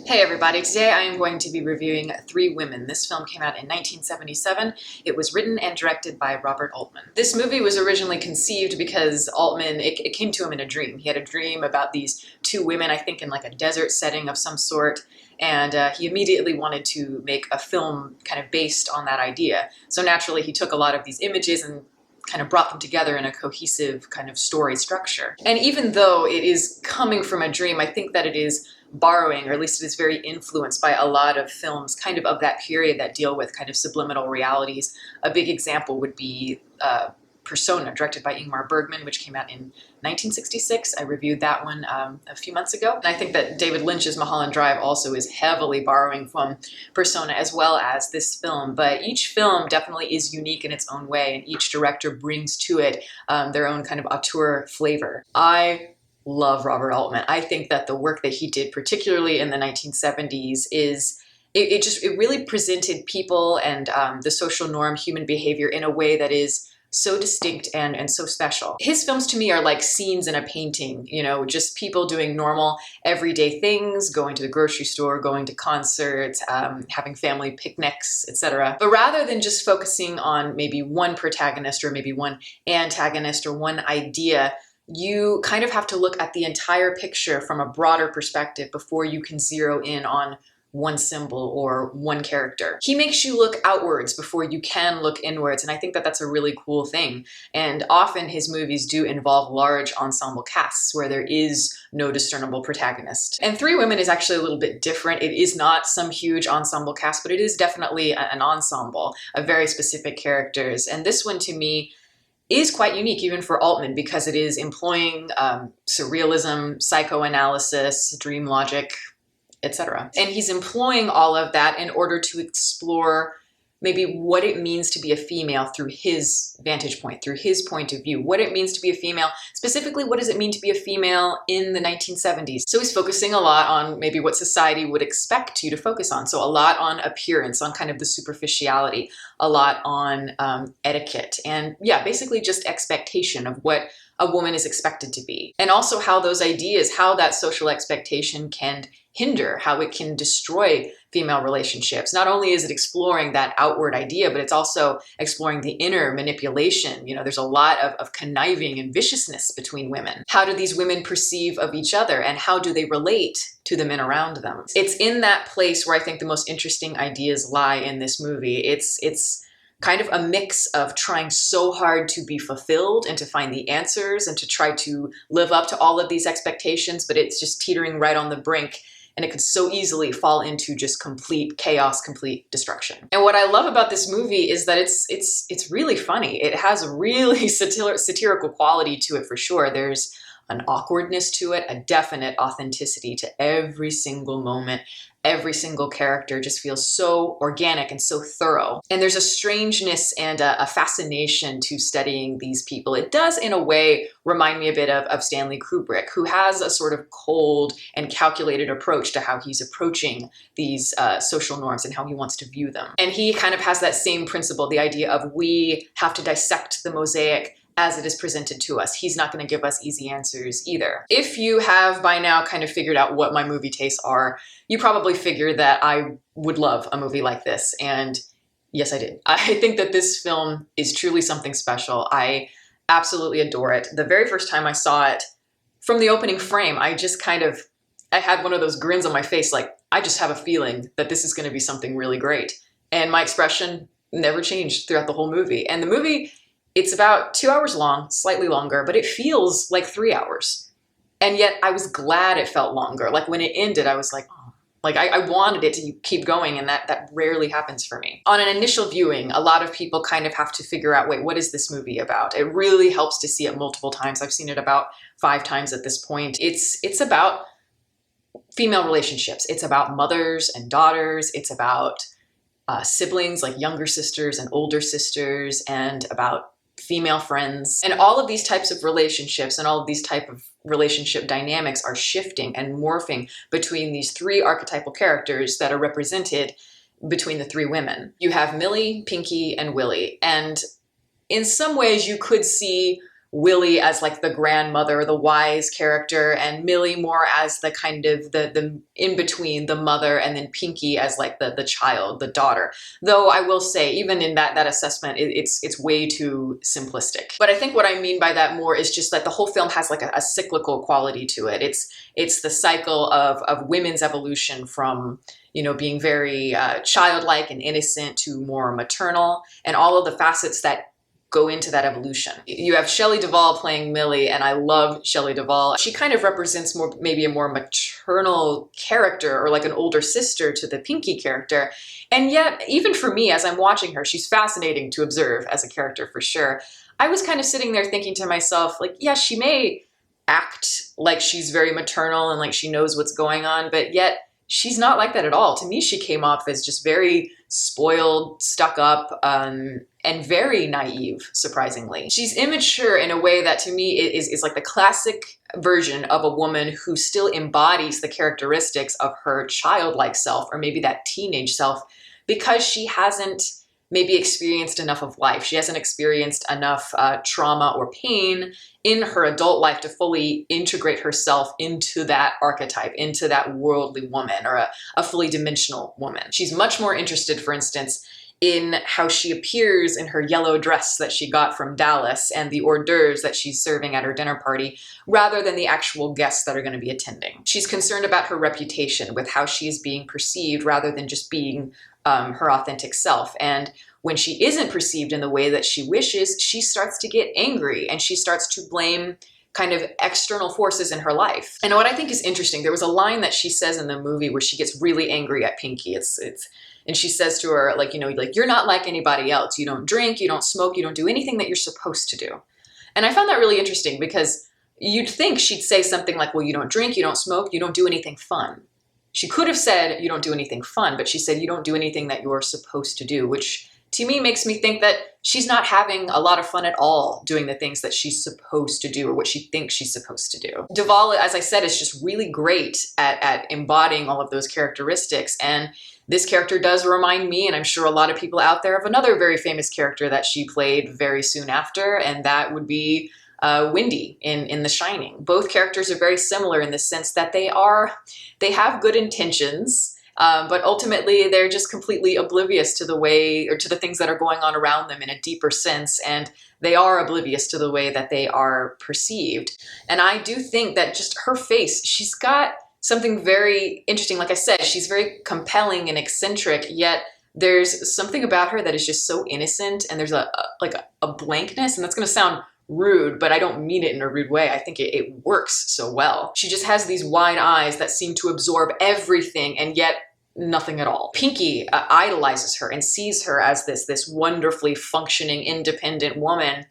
Hey everybody, today I am going to be reviewing Three Women. This film came out in 1977. It was written and directed by Robert Altman. This movie was originally conceived because Altman, it came to him in a dream. He had a dream about these two women, I think in like a desert setting of some sort, and he immediately wanted to make a film kind of based on that idea. So naturally he took a lot of these images and kind of brought them together in a cohesive kind of story structure. And even though it is coming from a dream, I think that it is borrowing, or at least it is very influenced by a lot of films kind of that period that deal with kind of subliminal realities. A big example would be Persona, directed by Ingmar Bergman, which came out in 1966. I reviewed that one a few months ago. And I think that David Lynch's Mulholland Drive also is heavily borrowing from Persona as well as this film. But each film definitely is unique in its own way, and each director brings to it their own kind of auteur flavor. I love Robert Altman. I think that the work that he did, particularly in the 1970s, it really presented people and the social norm, human behavior in a way that is so distinct and so special. His films to me are like scenes in a painting, you know, just people doing normal everyday things, going to the grocery store, going to concerts, having family picnics, etc. But rather than just focusing on maybe one protagonist or maybe one antagonist or one idea, you kind of have to look at the entire picture from a broader perspective before you can zero in on one symbol or one character. He makes you look outwards before you can look inwards, and I think that that's a really cool thing. And often his movies do involve large ensemble casts where there is no discernible protagonist. And Three Women is actually a little bit different. It is not some huge ensemble cast, but it is definitely an ensemble of very specific characters. And this one to me is quite unique even for Altman because it is employing surrealism, psychoanalysis, dream logic, etc. And he's employing all of that in order to explore maybe what it means to be a female through his vantage point, through his point of view, what it means to be a female. Specifically, what does it mean to be a female in the 1970s? So he's focusing a lot on maybe what society would expect you to focus on. So a lot on appearance, on kind of the superficiality, a lot on etiquette, and yeah, basically just expectation of what a woman is expected to be. And also how those ideas, how that social expectation can hinder, how it can destroy female relationships. Not only is it exploring that outward idea, but it's also exploring the inner manipulation. You know, there's a lot of conniving and viciousness between women. How do these women perceive of each other, and how do they relate to the men around them? It's in that place where I think the most interesting ideas lie in this movie. It's kind of a mix of trying so hard to be fulfilled and to find the answers and to try to live up to all of these expectations, but it's just teetering right on the brink. And it could so easily fall into just complete chaos, complete destruction. And what I love about this movie is that it's really funny. It has a really satirical quality to it for sure. There's an awkwardness to it, a definite authenticity to every single moment. Every single character just feels so organic and so thorough. And there's a strangeness and a fascination to studying these people. It does, in a way, remind me a bit of Stanley Kubrick, who has a sort of cold and calculated approach to how he's approaching these social norms and how he wants to view them. And he kind of has that same principle, the idea of we have to dissect the mosaic as it is presented to us. He's not going to give us easy answers either. If you have by now kind of figured out what my movie tastes are, you probably figured that I would love a movie like this. And yes, I did. I think that this film is truly something special. I absolutely adore it. The very first time I saw it, from the opening frame, I had one of those grins on my face, like, I just have a feeling that this is going to be something really great. And my expression never changed throughout the whole movie. And the movie, it's about 2 hours long, slightly longer, but it feels like 3 hours. And yet I was glad it felt longer. Like when it ended, I was like, oh, like I wanted it to keep going, and that rarely happens for me. On an initial viewing, a lot of people kind of have to figure out, wait, what is this movie about? It really helps to see it multiple times. I've seen it about 5 times at this point. It's about female relationships. It's about mothers and daughters. It's about siblings, like younger sisters and older sisters, and about female friends. And all of these types of relationships and all of these type of relationship dynamics are shifting and morphing between these three archetypal characters that are represented between the three women. You have Millie, Pinky, and Willie. And in some ways you could see Willie as like the grandmother, the wise character, and Millie more as the kind of the in between, the mother, and then Pinky as like the child, the daughter. Though I will say, even in that assessment, it's way too simplistic. But I think what I mean by that more is just that the whole film has like a cyclical quality to it. It's the cycle of women's evolution from, you know, being very childlike and innocent to more maternal, and all of the facets that go into that evolution. You have Shelley Duvall playing Millie, and I love Shelley Duvall. She kind of represents more, maybe a more maternal character, or like an older sister to the Pinky character. And yet, even for me, as I'm watching her, she's fascinating to observe as a character for sure. I was kind of sitting there thinking to myself, like, yeah, she may act like she's very maternal and like she knows what's going on, but yet she's not like that at all. To me, she came off as just very spoiled, stuck up, and very naive, surprisingly. She's immature in a way that to me is like the classic version of a woman who still embodies the characteristics of her childlike self, or maybe that teenage self, because she hasn't maybe experienced enough of life. She hasn't experienced enough trauma or pain in her adult life to fully integrate herself into that archetype, into that worldly woman, or a fully dimensional woman. She's much more interested, for instance, in how she appears in her yellow dress that she got from Dallas and the hors d'oeuvres that she's serving at her dinner party, rather than the actual guests that are going to be attending. She's concerned about her reputation, with how she is being perceived, rather than just being her authentic self. And when she isn't perceived in the way that she wishes, she starts to get angry, and she starts to blame kind of external forces in her life. And what I think is interesting, there was a line that she says in the movie where she gets really angry at Pinky. And she says to her, like, you know, like, you're not like anybody else. You don't drink, you don't smoke, you don't do anything that you're supposed to do. And I found that really interesting, because you'd think she'd say something like, well, you don't drink, you don't smoke, you don't do anything fun. She could have said, you don't do anything fun, but she said, you don't do anything that you're supposed to do, which to me makes me think that she's not having a lot of fun at all doing the things that she's supposed to do, or what she thinks she's supposed to do. Duvall, as I said, is just really great at embodying all of those characteristics. And this character does remind me, and I'm sure a lot of people out there, of another very famous character that she played very soon after, and that would be Wendy in The Shining. Both characters are very similar in the sense that they have good intentions, but ultimately they're just completely oblivious to the way, or to the things that are going on around them in a deeper sense, and they are oblivious to the way that they are perceived. And I do think that just her face, she's got something very interesting. Like I said, she's very compelling and eccentric, yet there's something about her that is just so innocent, and there's a blankness, and that's going to sound rude, but I don't mean it in a rude way. I think it works so well. She just has these wide eyes that seem to absorb everything, and yet nothing at all. Pinky idolizes her and sees her as this wonderfully functioning, independent woman,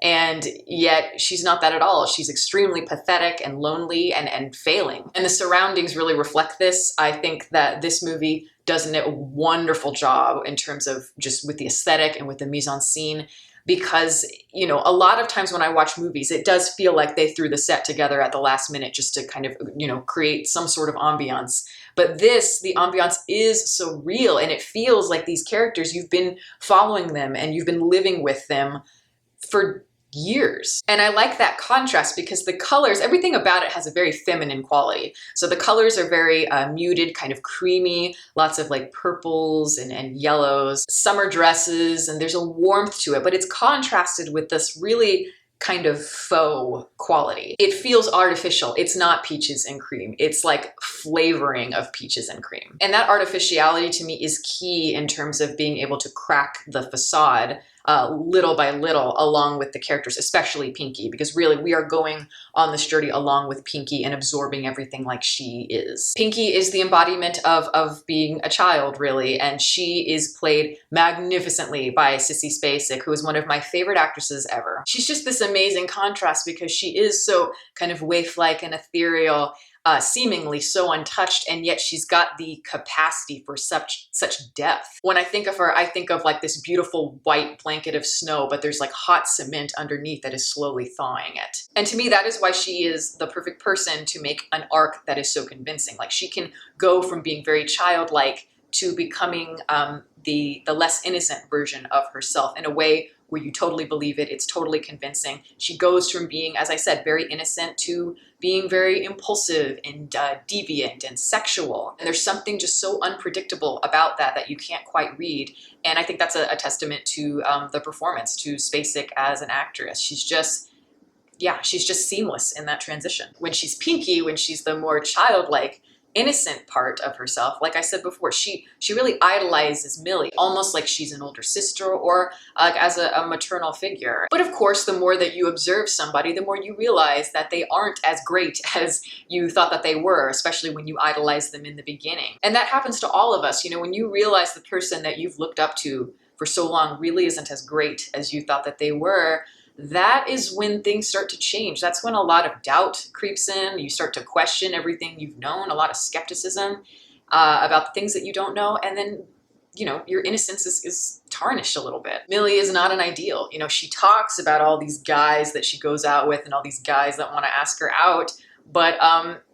and yet she's not that at all. She's extremely pathetic and lonely and failing. And the surroundings really reflect this. I think that this movie does a wonderful job in terms of just with the aesthetic and with the mise-en-scene, because, you know, a lot of times when I watch movies, it does feel like they threw the set together at the last minute just to kind of, you know, create some sort of ambiance. But the ambiance is so real, and it feels like these characters, you've been following them and you've been living with them for years. And I like that contrast, because the colors, everything about it has a very feminine quality. So the colors are very muted, kind of creamy, lots of like purples and yellows, summer dresses, and there's a warmth to it, but it's contrasted with this really kind of faux quality. It feels artificial. It's not peaches and cream. It's like flavoring of peaches and cream. And that artificiality to me is key in terms of being able to crack the facade little by little along with the characters, especially Pinky, because really we are going on this journey along with Pinky and absorbing everything like she is. Pinky is the embodiment of being a child, really, and she is played magnificently by Sissy Spacek, who is one of my favorite actresses ever. She's just this amazing contrast, because she is so kind of waif-like and ethereal, seemingly so untouched, and yet she's got the capacity for such depth. When I think of her, I think of like this beautiful white blanket of snow, but there's like hot cement underneath that is slowly thawing it. And to me, that is why she is the perfect person to make an arc that is so convincing. Like, she can go from being very childlike to becoming the less innocent version of herself in a way where you totally believe it. It's totally convincing. She goes from being, as I said, very innocent to being very impulsive and deviant and sexual. And there's something just so unpredictable about that you can't quite read. And I think that's a testament to the performance, to Spacek as an actress. She's just seamless in that transition. When she's Pinky, when she's the more childlike, innocent part of herself, like I said before, she really idolizes Millie, almost like she's an older sister or as a maternal figure. But of course, the more that you observe somebody, the more you realize that they aren't as great as you thought that they were, especially when you idolize them in the beginning. And that happens to all of us. You know, when you realize the person that you've looked up to for so long really isn't as great as you thought that they were, that is when things start to change. That's when a lot of doubt creeps in. You start to question everything you've known, a lot of skepticism about the things that you don't know. And then, you know, your innocence is tarnished a little bit. Millie is not an ideal. You know, she talks about all these guys that she goes out with and all these guys that want to ask her out, but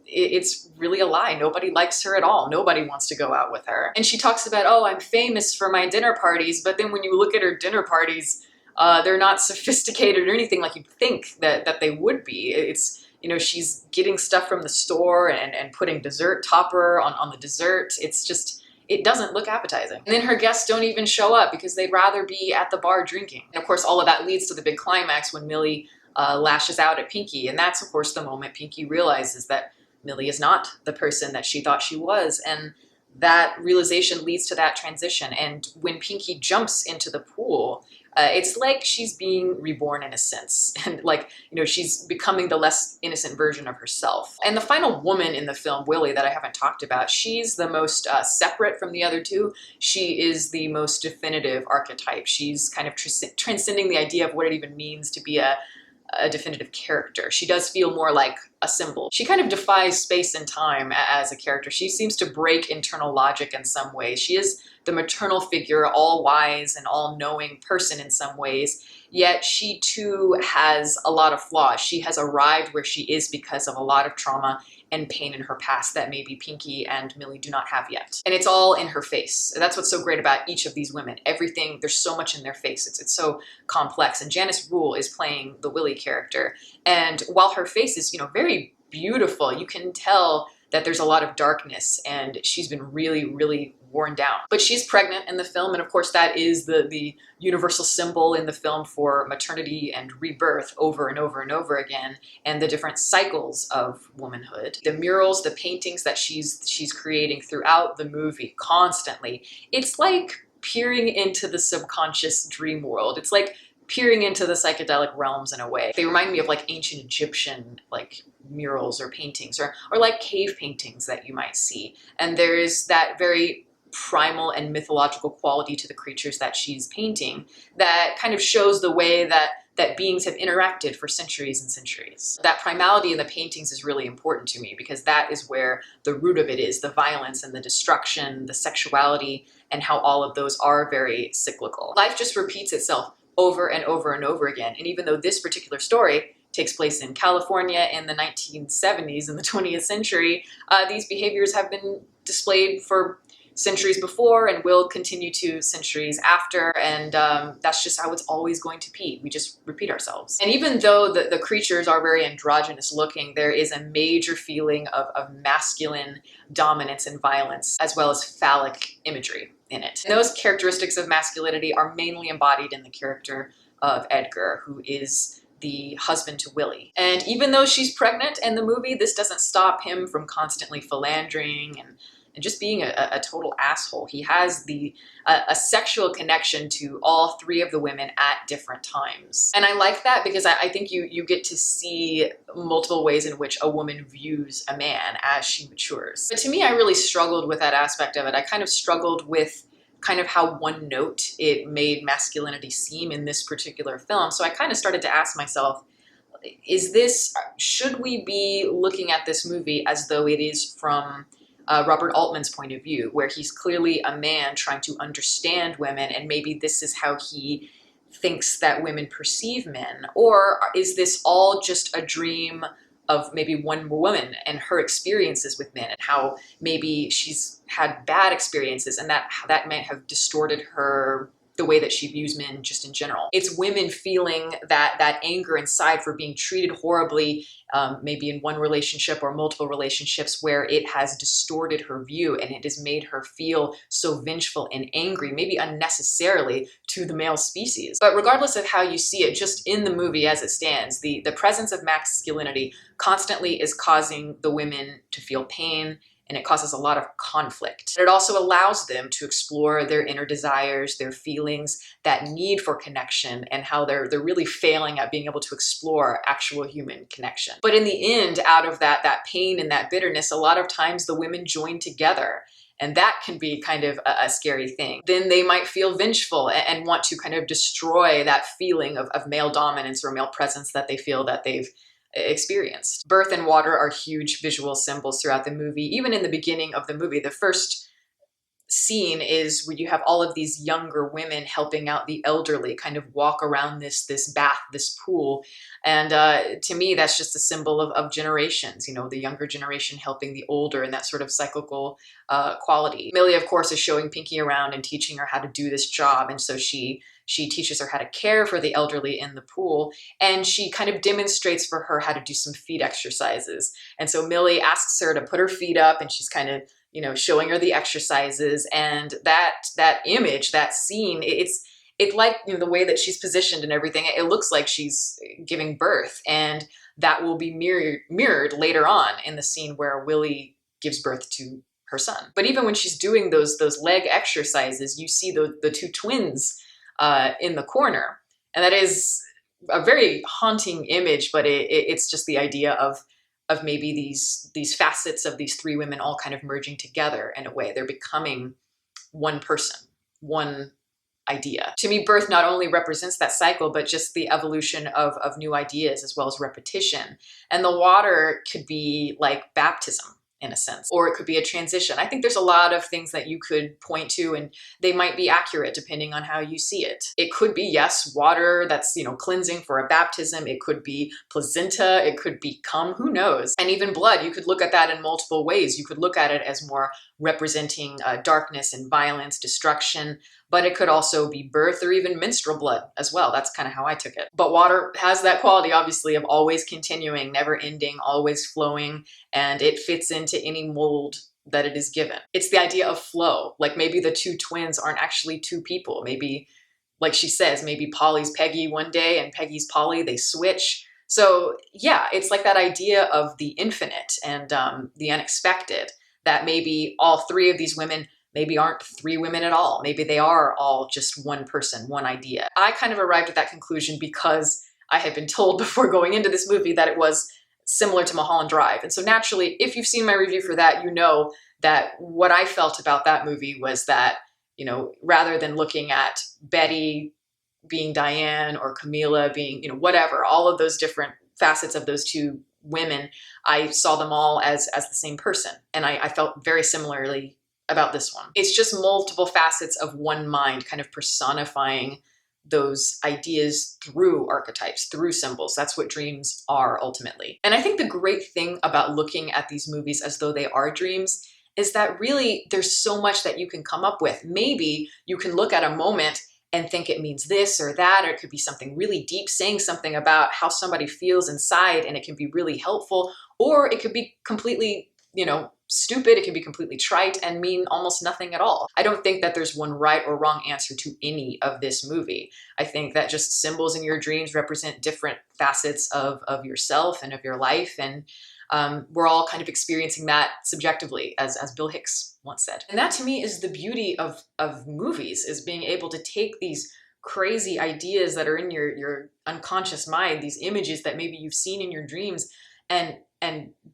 it's really a lie. Nobody likes her at all. Nobody wants to go out with her. And she talks about, oh, I'm famous for my dinner parties, but then when you look at her dinner parties, they're not sophisticated or anything like you'd think that they would be. It's, you know, she's getting stuff from the store and putting dessert topper on the dessert. It's just, it doesn't look appetizing. And then her guests don't even show up because they'd rather be at the bar drinking. And of course, all of that leads to the big climax when Millie lashes out at Pinky. And that's, of course, the moment Pinky realizes that Millie is not the person that she thought she was. And that realization leads to that transition. And when Pinky jumps into the pool, it's like she's being reborn in a sense. And like, you know, she's becoming the less innocent version of herself. And the final woman in the film, Willie, that I haven't talked about, she's the most separate from the other two. She is the most definitive archetype. She's kind of transcending the idea of what it even means to be a definitive character. She does feel more like a symbol. She kind of defies space and time as a character. She seems to break internal logic in some ways. She is the maternal figure, all-wise and all-knowing person in some ways, yet she too has a lot of flaws. She has arrived where she is because of a lot of trauma and pain in her past that maybe Pinky and Millie do not have yet. And it's all in her face. That's what's so great about each of these women. Everything, there's so much in their face. It's so complex. And Janice Rule is playing the Willie character. And while her face is, you know, very beautiful, you can tell that there's a lot of darkness and she's been really, really worn down. But she's pregnant in the film, and of course that is the universal symbol in the film for maternity and rebirth over and over and over again, and the different cycles of womanhood. The murals, the paintings that she's creating throughout the movie constantly, it's like peering into the subconscious dream world. It's like peering into the psychedelic realms in a way. They remind me of like ancient Egyptian like murals or paintings or like cave paintings that you might see. And there's that very primal and mythological quality to the creatures that she's painting that kind of shows the way that beings have interacted for centuries and centuries. That primality in the paintings is really important to me because that is where the root of it is, the violence and the destruction, the sexuality, and how all of those are very cyclical. Life just repeats itself over and over and over again. And even though this particular story takes place in California in the 1970s, in the 20th century, these behaviors have been displayed for centuries before and will continue to centuries after, and that's just how it's always going to be. We just repeat ourselves. And even though the creatures are very androgynous looking, there is a major feeling of masculine dominance and violence, as well as phallic imagery in it. And those characteristics of masculinity are mainly embodied in the character of Edgar, who is the husband to Willie. And even though she's pregnant in the movie, this doesn't stop him from constantly philandering and just being a total asshole. He has a sexual connection to all three of the women at different times. And I like that because I think you get to see multiple ways in which a woman views a man as she matures. But to me, I really struggled with that aspect of it. I kind of struggled with kind of how one note it made masculinity seem in this particular film. So I kind of started to ask myself, should we be looking at this movie as though it is from Robert Altman's point of view, where he's clearly a man trying to understand women, and maybe this is how he thinks that women perceive men? Or is this all just a dream of maybe one woman and her experiences with men, and how maybe she's had bad experiences and that might have distorted her the way that she views men just in general. It's women feeling that anger inside for being treated horribly, maybe in one relationship or multiple relationships, where it has distorted her view and it has made her feel so vengeful and angry, maybe unnecessarily, to the male species. But regardless of how you see it, just in the movie as it stands, the presence of masculinity constantly is causing the women to feel pain, and it causes a lot of conflict. It also allows them to explore their inner desires, their feelings, that need for connection, and how they're really failing at being able to explore actual human connection. But in the end, out of that pain and that bitterness, a lot of times the women join together. And that can be kind of a scary thing. Then they might feel vengeful and want to kind of destroy that feeling of male dominance or male presence that they feel that they've experienced. Birth and water are huge visual symbols throughout the movie. Even in the beginning of the movie, the first scene is where you have all of these younger women helping out the elderly kind of walk around this bath, this pool. And to me, that's just a symbol of generations, you know, the younger generation helping the older, and that sort of cyclical quality. Millie, of course, is showing Pinky around and teaching her how to do this job. And so she teaches her how to care for the elderly in the pool, and she kind of demonstrates for her how to do some feet exercises. And so Millie asks her to put her feet up, and she's kind of, you know, showing her the exercises. And that image, that scene, it's like, you know, the way that she's positioned and everything, it looks like she's giving birth, and that will be mirrored later on in the scene where Willie gives birth to her son. But even when she's doing those leg exercises, you see the two twins in the corner. And that is a very haunting image, but it's just the idea of maybe these facets of these three women all kind of merging together in a way. They're becoming one person, one idea. To me, birth not only represents that cycle, but just the evolution of new ideas as well as repetition. And the water could be like baptism, in a sense, or it could be a transition. I think there's a lot of things that you could point to, and they might be accurate depending on how you see it. It could be, yes, water that's, you know, cleansing for a baptism. It could be placenta. It could be cum, who knows? And even blood, you could look at that in multiple ways. You could look at it as more representing darkness and violence, destruction, but it could also be birth or even menstrual blood as well. That's kind of how I took it. But water has that quality, obviously, of always continuing, never ending, always flowing, and it fits into any mold that it is given. It's the idea of flow. Like maybe the two twins aren't actually two people. Maybe, like she says, maybe Polly's Peggy one day and Peggy's Polly, they switch. So yeah, it's like that idea of the infinite and the unexpected, that maybe all three of these women maybe aren't three women at all. Maybe they are all just one person, one idea. I kind of arrived at that conclusion because I had been told before going into this movie that it was similar to Mulholland Drive. And so naturally, if you've seen my review for that, you know that what I felt about that movie was that, you know, rather than looking at Betty being Diane or Camila being, you know, whatever, all of those different facets of those two women, I saw them all as the same person. And I felt very similarly about this one. It's just multiple facets of one mind kind of personifying those ideas through archetypes, through symbols. That's what dreams are ultimately. And I think the great thing about looking at these movies as though they are dreams is that really there's so much that you can come up with. Maybe you can look at a moment and think it means this or that, or it could be something really deep, saying something about how somebody feels inside, and it can be really helpful, or it could be completely, you know, stupid. It can be completely trite and mean almost nothing at all. I don't think that there's one right or wrong answer to any of this movie. I think that just symbols in your dreams represent different facets of yourself and of your life. And we're all kind of experiencing that subjectively, as Bill Hicks once said. And that to me is the beauty of movies, is being able to take these crazy ideas that are in your unconscious mind, these images that maybe you've seen in your dreams, and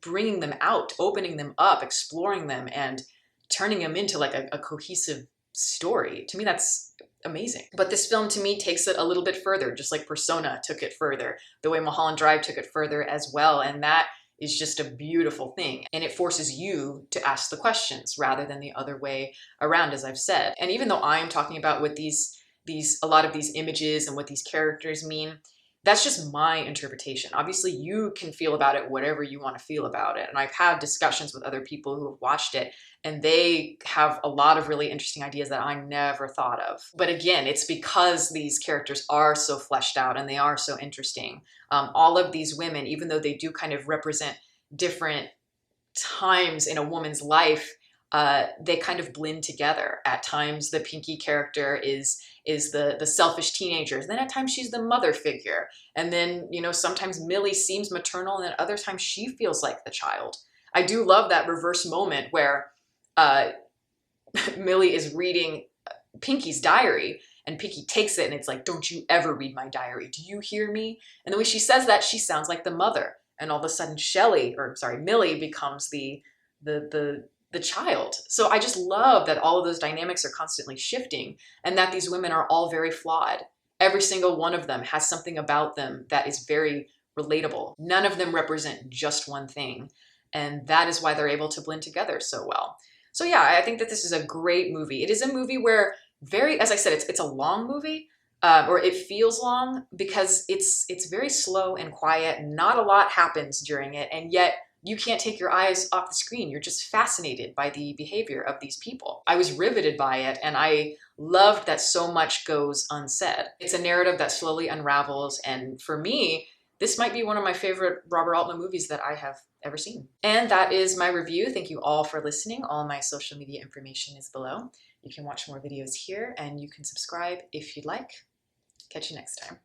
bringing them out, opening them up, exploring them, and turning them into like a cohesive story. To me, that's amazing. But this film, to me, takes it a little bit further, just like Persona took it further, the way Mulholland Drive took it further as well. And that is just a beautiful thing. And it forces you to ask the questions rather than the other way around, as I've said. And even though I'm talking about what a lot of these images and what these characters mean, That's just my interpretation. Obviously, you can feel about it whatever you want to feel about it. And I've had discussions with other people who have watched it, and they have a lot of really interesting ideas that I never thought of. But again, it's because these characters are so fleshed out and they are so interesting. All of these women, even though they do kind of represent different times in a woman's life, they kind of blend together. At times, the Pinky character is the selfish teenager. Then at times she's the mother figure. And then, you know, sometimes Millie seems maternal, and then other times she feels like the child. I do love that reverse moment where Millie is reading Pinky's diary, and Pinky takes it and it's like, don't you ever read my diary. Do you hear me? And the way she says that, she sounds like the mother. And all of a sudden Millie becomes the child. So I just love that all of those dynamics are constantly shifting, and that these women are all very flawed. Every single one of them has something about them that is very relatable. None of them represent just one thing. And that is why they're able to blend together so well. So yeah, I think that this is a great movie. It is a movie where as I said, it's a long movie, or it feels long because it's very slow and quiet. Not a lot happens during it, and yet you can't take your eyes off the screen. You're just fascinated by the behavior of these people. I was riveted by it, and I loved that so much goes unsaid. It's a narrative that slowly unravels, and for me, this might be one of my favorite Robert Altman movies that I have ever seen. And that is my review. Thank you all for listening. All my social media information is below. You can watch more videos here, and you can subscribe if you'd like. Catch you next time.